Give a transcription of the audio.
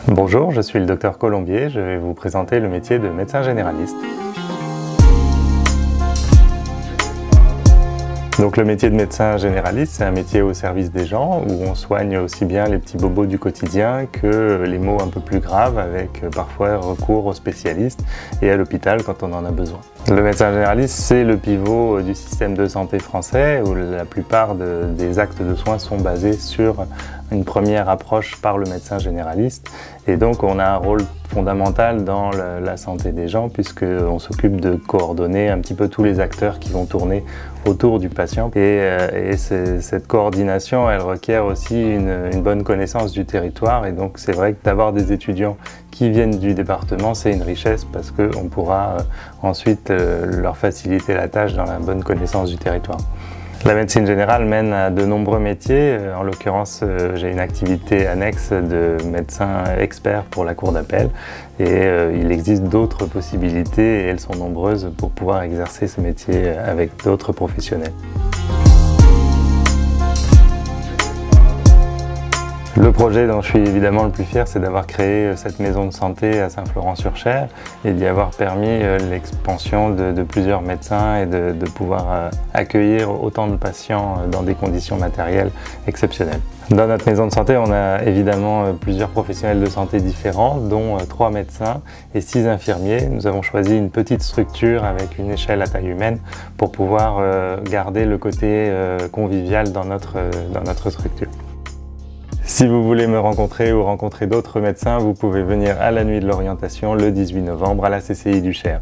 Bonjour, je suis le docteur Colombier, je vais vous présenter le métier de médecin généraliste. Donc le métier de médecin généraliste, c'est un métier au service des gens où on soigne aussi bien les petits bobos du quotidien que les maux un peu plus graves avec parfois recours aux spécialistes et à l'hôpital quand on en a besoin. Le médecin généraliste, c'est le pivot du système de santé français où la plupart des actes de soins sont basés sur une première approche par le médecin généraliste et donc on a un rôle fondamental dans la santé des gens puisqu'on s'occupe de coordonner un petit peu tous les acteurs qui vont tourner autour du patient et cette coordination elle requiert aussi une bonne connaissance du territoire et donc c'est vrai que d'avoir des étudiants qui viennent du département c'est une richesse parce qu'on pourra ensuite leur faciliter la tâche dans la bonne connaissance du territoire. La médecine générale mène à de nombreux métiers. En l'occurrence, j'ai une activité annexe de médecin expert pour la cour d'appel et il existe d'autres possibilités et elles sont nombreuses pour pouvoir exercer ce métier avec d'autres professionnels. Le projet dont je suis évidemment le plus fier, c'est d'avoir créé cette maison de santé à Saint-Florent-sur-Cher et d'y avoir permis l'expansion de plusieurs médecins et de pouvoir accueillir autant de patients dans des conditions matérielles exceptionnelles. Dans notre maison de santé, on a évidemment plusieurs professionnels de santé différents, dont 3 médecins et 6 infirmiers. Nous avons choisi une petite structure avec une échelle à taille humaine pour pouvoir garder le côté convivial dans notre structure. Si vous voulez me rencontrer ou rencontrer d'autres médecins, vous pouvez venir à la nuit de l'orientation le 18 novembre à la CCI du Cher.